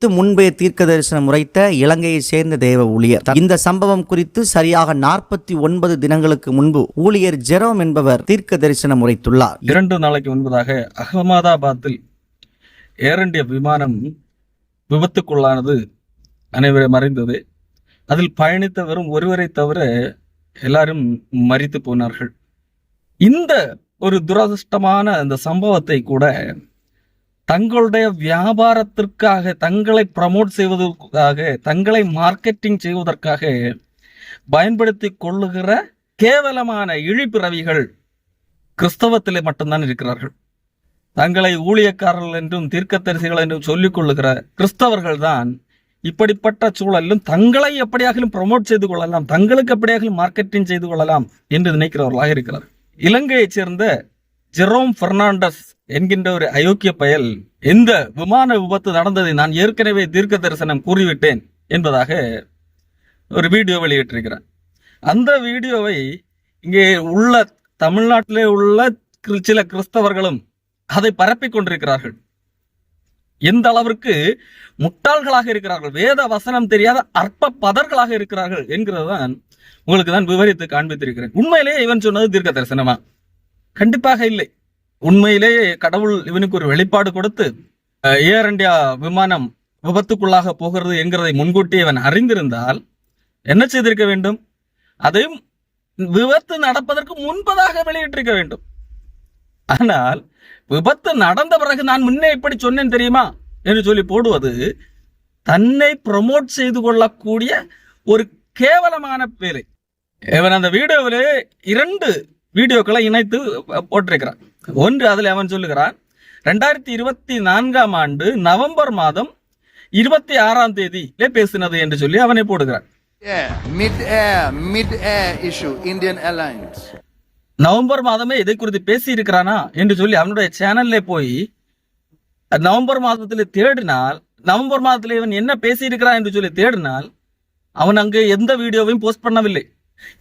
குறித்து முன்பே தீர்க்க தரிசனம் உரைத்த இலங்கையை சேர்ந்த தேவ ஊழியர். இந்த சம்பவம் குறித்து சரியாக 49 தினங்களுக்கு முன்பு ஊழியர் ஜெரோம் என்பவர் தீர்க்க தரிசனம் உரைத்துள்ளார். 2 நாளைக்கு முன்பதாக அகமதாபாத்தில் ஏர் இந்தியா விமானம் விபத்துக்குள்ளானது அனைவரும் அறிந்தது. அதில் பயணித்த வெறும் ஒருவரை தவிர எல்லாரும் மரித்து போனார்கள். இந்த ஒரு துரதிர்ஷ்டமான அந்த சம்பவத்தை கூட தங்களுடைய வியாபாரத்திற்காக, தங்களை ப்ரமோட் செய்வதற்காக, தங்களை மார்க்கெட்டிங் செய்வதற்காக பயன்படுத்தி கொள்ளுகிற கேவலமான இழிபிறவிகள் கிறிஸ்தவத்திலே மட்டும்தான் இருக்கிறார்கள். தங்களை ஊழியக்காரர்கள் என்றும் தீர்க்கதரிசிகள் என்றும் சொல்லிக் கொள்ளுகிற கிறிஸ்தவர்கள் தான் இப்படிப்பட்ட சூழலிலும் தங்களை எப்படியாகவும் ப்ரமோட் செய்து கொள்ளலாம், தங்களுக்கு எப்படியாகவும் மார்க்கெட்டிங் செய்து கொள்ளலாம் என்று நினைக்கிறவர்களாக இருக்கிறார். இலங்கையைச் சேர்ந்த ஜெரோம் பெர்னாண்டஸ் என்கின்ற ஒரு அயோக்கிய பயல் இந்த விமான விபத்து நடந்ததை நான் ஏற்கனவே தீர்க்க தரிசனம் கூறிவிட்டேன் என்பதாக ஒரு வீடியோ வெளியிட்டிருக்கிறார். அந்த வீடியோவை இங்கே உள்ள தமிழ்நாட்டிலே உள்ள சில கிறிஸ்தவர்களும் அதை பரப்பிக் கொண்டிருக்கிறார்கள். எந்த அளவிற்கு முட்டாள்களாக இருக்கிறார்கள், வேத வசனம் தெரியாத அற்ப பதர்களாக இருக்கிறார்கள் என்கிறதான் உங்களுக்கு தான் விவரித்து காண்பித்திருக்கிறேன். உண்மையிலேயே இவன் சொன்னது தீர்க்க தரிசனமா? கண்டிப்பாக இல்லை. உண்மையிலேயே கடவுள் இவனுக்கு ஒரு வெளிப்பாடு கொடுத்து ஏர் இந்தியா விமானம் விபத்துக்குள்ளாக போகிறது என்கிறதை முன்கூட்டி இவன் அறிந்திருந்தால் என்ன செய்திருக்க வேண்டும்? அதையும் விபத்து நடப்பதற்கு முன்பதாக வெளியிட்டிருக்க வேண்டும். ஆனால் விபத்து நடந்த பிறகு நான் முன்னே இப்படி சொன்னேன் தெரியுமா என்று சொல்லி போடுவது தன்னை ப்ரமோட் செய்து கொள்ளக்கூடிய ஒரு கேவலமான வேலை. இவன் அந்த வீடியோவிலே 2 வீடியோக்களை இணைத்து போட்டிருக்கிறான். ஒன்று, அதில் அவன் சொல்லுகிறான் 2024ஆம் ஆண்டு நவம்பர் மாதம் 26ஆம் தேதியிலே பேசினது என்று சொல்லி அவனை போடுகிறான். Mid-air issue, Indian Airlines. November மாதமே இதை குறித்து பேசி இருக்கிறானா என்று சொல்லி அவனுடைய சேனல்ல போய் நவம்பர் மாதத்திலே தேடினால், நவம்பர் மாதத்திலே இவன் என்ன பேசி இருக்கிறான் என்று சொல்லி தேடினால் அவன் அங்கு எந்த வீடியோவையும் போஸ்ட் பண்ணவில்லை.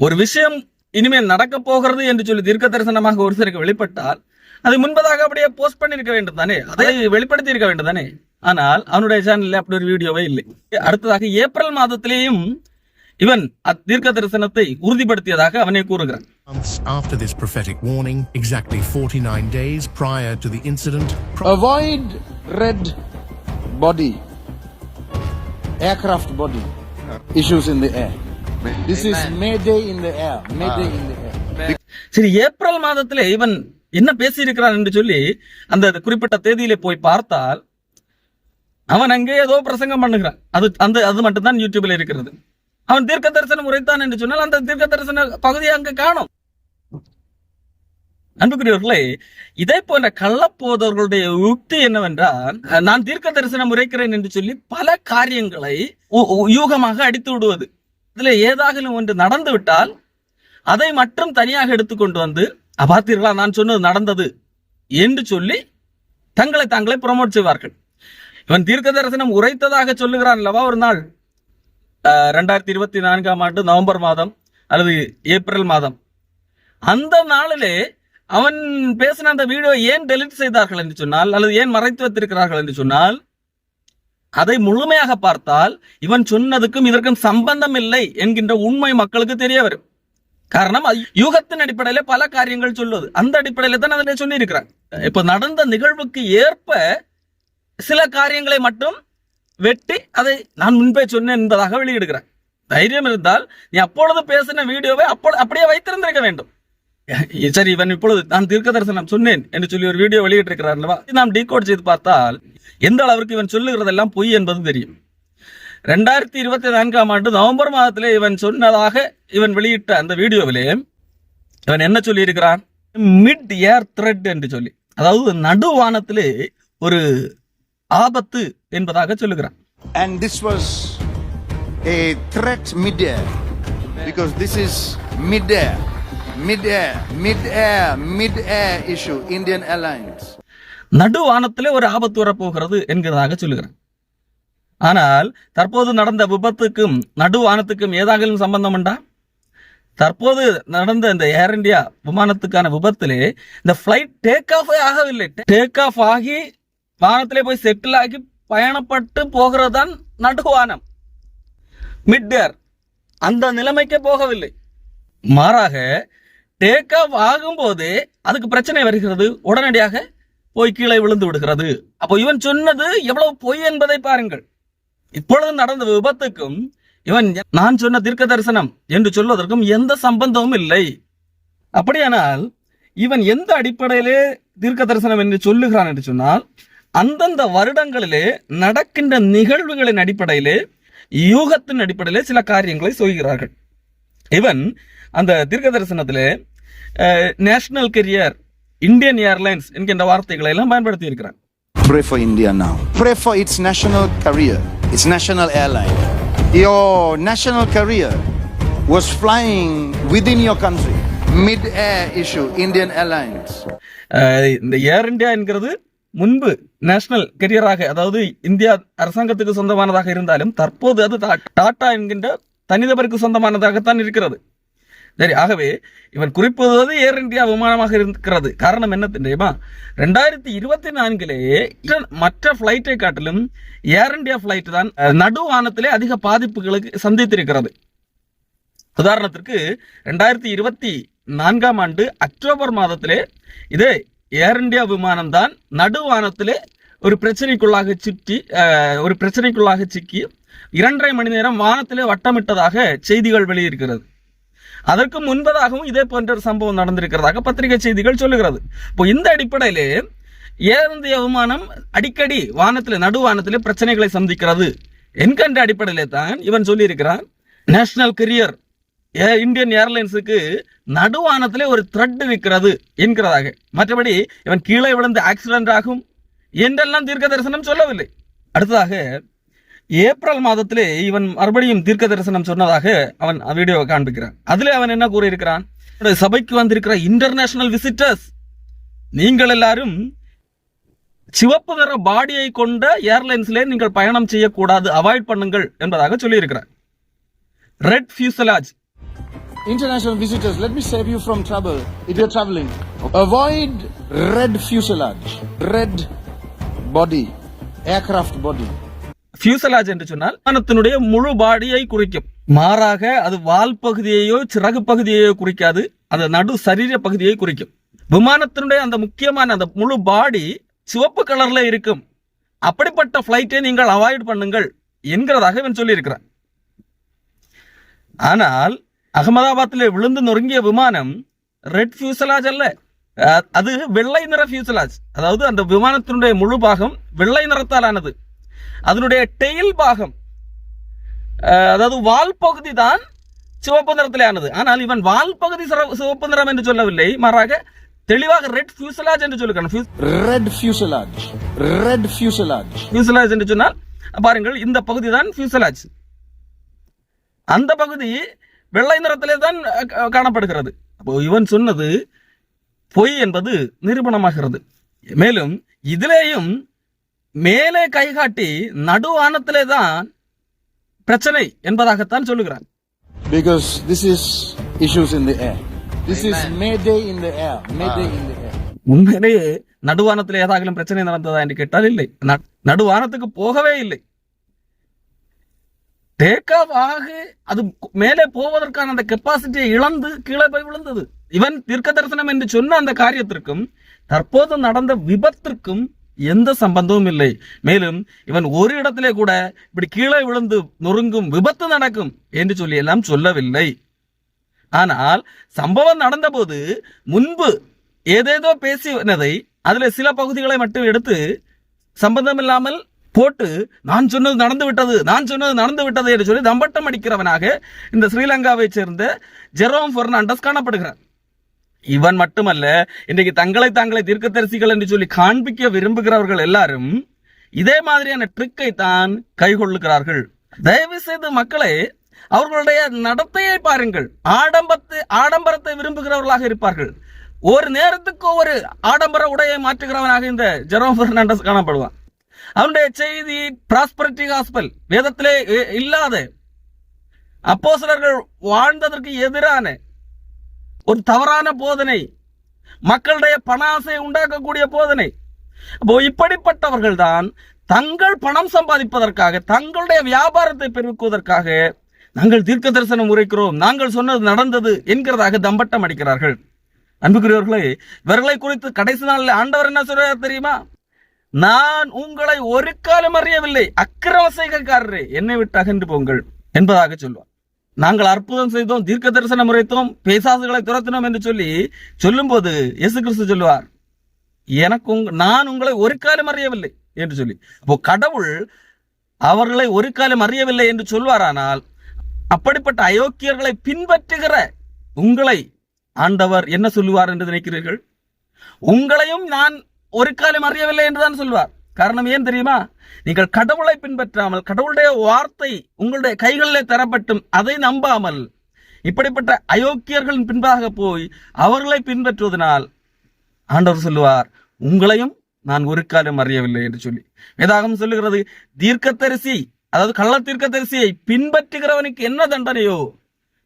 ஒரு விஷயம் இனிமேல் நடக்க போகிறது என்று சொல்லி தீர்க்க தரிசனமாக ஒருத்தருக்கு வெளிப்பட்டால் அதை முன்பதாக அப்படியே போஸ்ட் பண்ணிருக்க வேண்டும் தானே, அதை வெளிப்படுத்தி இருக்க வேண்டும் தானே. ஆனால் அவனுடைய சேனல்ல அப்படி ஒரு வீடியோவே இல்லை. அடுத்ததாக ஏப்ரல் மாதத்திலேயும் இவன் தீர்க்க தரிசனத்தை உறுதிப்படுத்தியதாக அவனை கூறுகிறான். After this prophetic warning, exactly 49 days prior to the incident, avoid red body, aircraft body issues in the air. This is Mayday in the air. Mayday in the air. சரி, ஏப்ரல் மாதத்திலே இவன் என்ன பேசி இருக்கிறான் என்று சொல்லி அந்த குறிப்பிட்ட தேதியிலே போய் பார்த்தால் அவன் அங்கே ஏதோ பிரசங்கம் பண்ணுகிறான். அது மட்டும்தான் யூடியூப்ல இருக்கிறது. அவன் தீர்க்க தரிசனம் உரைத்தான் என்று சொன்னால் அந்த தீர்க்க தரிசன பகுதியை அங்கு காணும். அன்புக்குரியவர்களே, இதே போன்ற கள்ளப்போதவர்களுடைய யுக்தி என்னவென்றால், நான் தீர்க்க தரிசனம் உரைக்கிறேன் என்று சொல்லி பல காரியங்களை யூகமாக அடித்து விடுவது. இதுல ஏதாகிலும் ஒன்று நடந்து விட்டால் அதை மட்டும் தனியாக எடுத்துக்கொண்டு வந்து, பார்த்தீர்களா நான் சொன்னது நடந்தது என்று சொல்லி தங்களை தாங்களே ப்ரமோட் செய்வார்கள். இவன் தீர்க்க தரிசனம் உரைத்ததாக சொல்லுகிறான் அல்லவா ஒரு நாள், 2024ஆம் ஆண்டு நவம்பர் மாதம் அல்லது ஏப்ரல் மாதம். அந்த நாளிலே அவன் பேசின அந்த வீடியோ ஏன் டெலிட் செய்தார்கள் என்று சொன்னால், அல்லது ஏன் மறைத்து வைத்திருக்கிறார்கள் என்று சொன்னால், அதை முழுமையாக பார்த்தால் இவன் சொன்னதுக்கும் இதற்கும் சம்பந்தம் இல்லை என்கின்ற உண்மை மக்களுக்கு தெரிய வரும். காரணம், யூகத்தின் அடிப்படையில பல காரியங்கள் சொல்லுவது, அந்த அடிப்படையில தான் அதில் சொல்லி இருக்கிறான். இப்ப நடந்த நிகழ்வுக்கு ஏற்ப சில காரியங்களை மட்டும் வெட்டி அதை நான் முன்பே சொன்னேன் என்பதாக வெளியிடுகிறேன். தைரியம் இருந்தால் நீ அப்பொழுது பேசின வீடியோவை அப்படியே வைத்திருந்திருக்க வேண்டும். சரி, இவன் இப்பொழுது நான் தீர்க்க தரிசனம் சொன்னேன் என்று சொல்லி ஒரு வீடியோ வெளியிட்டிருக்கிறார். நாம் டீகோட் செய்து பார்த்தால் எந்த அளவிற்கு இவன் சொல்லுகிறதெல்லாம் பொய் என்பது தெரியும். 2024ஆம் ஆண்டு நவம்பர் மாதத்திலே இவன் சொன்னதாக இவன் வெளியிட்ட அந்த வீடியோவிலே இவன் என்ன சொல்லி இருக்கிறான்? மிட் ஏர் த்ரெட் என்று சொல்லி, அதாவது நடுவானத்திலே ஒரு ஆபத்து என்பதாக சொல்லுகிறான். And this was a threat mid-air, because this is mid-air issue, Indian Airlines. நடுவானத்திலே ஒரு ஆபத்து வரப்போகிறது என்கிறதாக சொல்லுகிறான். ஆனால் தற்போது நடந்த விபத்துக்கும் நடுவானத்துக்கும் ஏதாகிலும் சம்பந்தம் உண்டா? தற்போது நடந்த இந்த ஏர் இந்தியா விமானத்துக்கான விபத்திலே இந்த பிளைட் டேக் ஆஃப் ஆகவில்லை. டேக் ஆஃப் ஆகி வானத்திலே போய் செட்டில் ஆகி பயணப்பட்டு போகிறது தான் நடுவானம், மிட் ஏர். அந்த நிலைமைக்கே போகவில்லை. மாறாக டேக் ஆஃப் ஆகும்போதே அதுக்கு பிரச்சனை வருகிறது, உடனடியாக போய் கீழே விழுந்து விடுகிறது. அப்போ இவன் சொன்னது எவ்வளவு பொய் என்பதை பாருங்கள். இப்பொழுது நடந்த விபத்துக்கும் இவன் நான் சொன்ன தீர்க்க தரிசனம் என்று சொல்வதற்கும் எந்த சம்பந்தமும் இல்லை. அப்படியானால் இவன் எந்த அடிப்படையிலே தீர்க்க தரிசனம் என்று சொல்லுகிறான் என்று சொன்னால், அந்தந்த வருடங்களிலே நடக்கின்ற நிகழ்வுகளின் அடிப்படையிலே, யூகத்தின் அடிப்படையிலே சில காரியங்களை சொல்கிறார்கள். இவன் அந்த தீர்க்க தரிசனத்திலே நேஷனல் கெரியர், இந்தியன் ஏர்லைன்ஸ் என்கின்ற வார்த்தைகளை எல்லாம் பயன்படுத்தி இருக்கிறான். Pray for India now. Pray for its national career, its national airline. Your national career was flying within your country. Mid-air issue, Indian Airlines. இந்த ஏர் இந்தியா என்கிறது முன்பு நேஷனல் கெரியராக, அதாவது இந்தியா அரசாங்கத்துக்கு சொந்தமானதாக இருந்தாலும் தற்போது அது டாடா என்கின்ற தனிநபருக்கு சொந்தமானதாகத்தான் இருக்கிறது. சரி, ஆகவே இவன் குறிப்பிடுவது ஏர் இந்தியா விமானமாக இருக்கிறது. காரணம் என்ன தெரியுமா? 2024 மற்ற பிளைட்டை காட்டிலும் ஏர் இந்தியா பிளைட் தான் நடுவானத்திலே அதிக பாதிப்புகளுக்கு சந்தித்திருக்கிறது. உதாரணத்திற்கு 2024 அக்டோபர் மாதத்திலே இதே ஏர் இந்தியா விமானம் தான் நடுவானத்திலே ஒரு பிரச்சனைக்குள்ளாக சிக்கி 2.5 மணி நேரம் வானத்திலே வட்டமிட்டதாக செய்திகள் வெளியிருக்கிறது. அதற்கு முன்பதாகவும் இதே போன்ற ஒரு சம்பவம் நடந்திருக்கிறதாக பத்திரிகை செய்திகள் சொல்லுகிறது. இப்போ இந்த அடிப்படையிலே ஏர் இந்தியா விமானம் அடிக்கடி நடுவானத்திலே பிரச்சனைகளை சந்திக்கிறது என்கின்ற அடிப்படையிலே தான் இவன் சொல்லியிருக்கிறான், நேஷனல் கெரியர் இந்தியன் ஏர்லைன்ஸுக்கு நடுவானத்திலே ஒரு த்ரெட் இருக்கிறது என்கிறதாக. மற்றபடி இவன் கீழே விழுந்து ஆக்சிடென்ட் ஆகும் என்றெல்லாம் தீர்க்க தரிசனம் சொல்லவில்லை. அடுத்ததாக ஏப்ரல் மாதத்திலே இவன் மறுபடியும் தீர்க்க தரிசனம் சொன்னதாக அவன் வீடியோவை காண்பிக்கிறான். அதிலே அவன் என்ன கூறியிருக்கிறான்? சபைக்கு வந்திருக்கிற இன்டர்நேஷனல் விசிட்டர்ஸ், நீங்கள் எல்லாரும் சிவப்பு நிற பாடியை கொண்ட ஏர்லைன்ஸ்லே நீங்கள் பயணம் செய்யக்கூடாது, அவாய்ட் பண்ணுங்கள் என்பதாக சொல்லியிருக்கிறார். Red ஃபியூசலாஜ். International visitors, let me save you from trouble if you're traveling. Avoid red fuselage, red body, aircraft body. ஃபியூசலாஜ் என்று சொன்னால் விமானத்தினுடைய முழு பாடியை குறிக்கும். மாறாக அது வால் பகுதியையோ சிறகு பகுதியையோ குறிக்காது, அந்த நடு சரீர பகுதியை குறிக்கும். விமானத்தினுடைய அந்த முக்கியமான அந்த முழு பாடி சிவப்பு கலர்ல இருக்கும். அப்படிப்பட்ட பிளைட்டை நீங்கள் அவாய்ட் பண்ணுங்கள் என்கிறதாக இவன் சொல்லியிருக்கிறான். ஆனால் அகமதாபாத்திலே விழுந்து நொறுங்கிய விமானம் ரெட் ஃபியூசலாஜ் அல்ல, அது வெள்ளை நிற ஃபியூசலாஜ். அதாவது அந்த விமானத்தினுடைய முழு பாகம் வெள்ளை நிறத்தால் ஆனது. அதனுடைய டெயில் பாகம், அதாவது வால் பகுதி தான் சிவப்பு நிறத்திலே ஆனது. ஆனால் இவன் வால் பகுதி சிவப்பு நிறம் என்று சொல்லவில்லை, மாறாக தெளிவாக ரெட் ஃபியூசலாஜ் என்று சொல்லுகிறான். Red ஃபியூசலாஜ், red ஃபியூசலாஜ். ஃபியூசலாஜ் என்று சொன்னால் பாருங்கள், இந்த பகுதி தான் ஃபியூசலாஜ். அந்த பகுதி வெள்ளை நிறத்திலே தான் காணப்படுகிறது. அப்போ இவன் சொன்னது பொய் என்பது நிரூபணமாகிறது. மேலும் இதிலேயும் மேலே கைகாட்டி நடுவானத்திலே தான் பிரச்சனை என்பதாகத்தான் சொல்லுகிறான். Because this is issues in the air. This is mayday in the air. Mayday in the air. உண்மையிலேயே நடுவானத்தில் ஏதாகிலும் பிரச்சனை நடந்ததா என்று கேட்டால் இல்லை. நடுவானத்துக்கு போகவே இல்லை. டேக் ஆஃப் ஆகி அது மேலே போவதற்கான அந்த கெப்பாசிட்டியை இழந்து கீழே போய் விழுந்தது. இவன் தீர்க்க தரிசனம் என்று சொன்ன அந்த காரியத்திற்கும் தற்போது நடந்த விபத்திற்கும் எந்த சம்பந்தமும் இல்லை. மேலும் இவன் ஒரு இடத்திலே கூட இப்படி கீழே விழுந்து நொறுங்கும் விபத்து நடக்கும் என்று சொல்லி எல்லாம் சொல்லவில்லை. ஆனால் சம்பவம் நடந்தபோது முன்பு ஏதேதோ பேசினதை அதில் சில பகுதிகளை மட்டும் எடுத்து சம்பந்தம் இல்லாமல் போட்டு நான் சொன்னது நடந்து விட்டது என்று சொல்லி தம்பட்டம் அடிக்கிறவனாக இந்த ஸ்ரீலங்காவை சேர்ந்த ஜெரோம் பெர்னாண்டஸ் காணப்படுகிறார். இவன் மட்டுமல்ல, இன்றைக்கு தாங்களை தீர்க்கதரிசிகள் என்று சொல்லி காண்பிக்க விரும்புகிறவர்கள் எல்லாரும் இதே மாதிரியான ட்ரிக்கை தான் கைகொள்ளுகிறார்கள். தயவு செய்து மக்களே, அவர்களுடைய நடத்தையை பாருங்கள். ஆடம்பரத்தை விரும்புகிறவர்களாக இருப்பார்கள். ஒரு நேரத்துக்கு ஒரு ஆடம்பர உடையை மாற்றுகிறவனாக இந்த ஜெரோம் பெர்னாண்டஸ் காணப்படுவான். அவனுடைய செய்தி பிராஸ்பரிட்டி காஸ்பல், வேதத்திலே இல்லாத, அப்போஸ்தலர்கள் வாழ்ந்ததற்கு எதிரான ஒரு தவறான போதனை, மக்களுடைய பண ஆசையை உண்டாக்கக்கூடிய போதனை. அப்போ இப்படிப்பட்டவர்கள் தான் தங்கள் பணம் சம்பாதிப்பதற்காக, தங்களுடைய வியாபாரத்தை பெருக்குவதற்காக நாங்கள் தீர்க்க தரிசனம் உரைக்கிறோம், நாங்கள் சொன்னது நடந்தது என்கிறதாக தம்பட்டம் அடிக்கிறார்கள். அன்புக்குரியவர்களே, இவர்களை குறித்து கடைசி நாளில் ஆண்டவர் என்ன சொல்றார் தெரியுமா? நான் உங்களை ஒரு காலம் அறியவில்லை, அக்கிரம செய்கைக்காரரே, என்னை விட்டு அகன்று போங்கள் என்பதாக சொல்வார். நாங்கள் அற்புதம் செய்தோம், தீர்க்க தரிசனம் உரைத்தோம், பேசாசுகளை துரத்தினோம் என்று சொல்லும் போது இயேசு கிறிஸ்து சொல்லுவார், நான் உங்களை ஒரு காலம் அறியவில்லை என்று சொல்லி. அப்போ கடவுள் அவர்களை ஒரு காலம் அறியவில்லை என்று சொல்வாரானால், அப்படிப்பட்ட அயோக்கியர்களை பின்பற்றுகிற உங்களை ஆண்டவர் என்ன சொல்லுவார் என்று நினைக்கிறீர்கள்? உங்களையும் நான் ஒரு காலம் அறியவில்லை என்றுதான் சொல்வார். காரணம் ஏன் தெரியுமா? நீங்கள் கடவுளை பின்பற்றாமல், கடவுளுடைய வார்த்தை உங்களுடைய கைகளிலே தரப்பட்டும் அதை நம்பாமல் இப்படிப்பட்ட அயோக்கியர்களின் பின்பாக போய் அவர்களை பின்பற்றுவதனால் ஆண்டவர் சொல்லுவார், உங்களையும் நான் ஒரு காலம் அறியவில்லை என்று சொல்லி. வேதாகம் சொல்லுகிறது, தீர்க்கதரிசி, அதாவது கள்ள தீர்க்கதரிசியை பின்பற்றுகிறவனுக்கு என்ன தண்டனையோ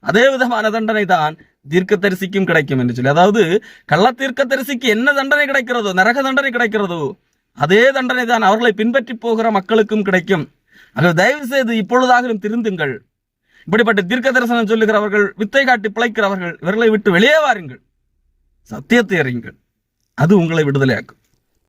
அதே விதமான தண்டனை தான் தீர்க்கதரிசிக்கும் கிடைக்கும் என்று சொல்லி. அதாவது கள்ள தீர்க்கதரிசிக்கு என்ன தண்டனை கிடைக்கிறதோ, நரக தண்டனை கிடைக்கிறதோ, அதே தண்டனை தான் அவர்களை பின்பற்றி போகிற மக்களுக்கும் கிடைக்கும். ஆகவே தயவு செய்து இப்பொழுதாகவும் திருந்துங்கள். இப்படிப்பட்ட தீர்க்க தரிசனம் சொல்லுகிறவர்கள், வித்தை காட்டி பிழைக்கிறவர்கள், இவர்களை விட்டு வெளியே வாருங்கள், சத்தியத்தை அறியுங்கள். அது உங்களை விடுதலையாக்கும்.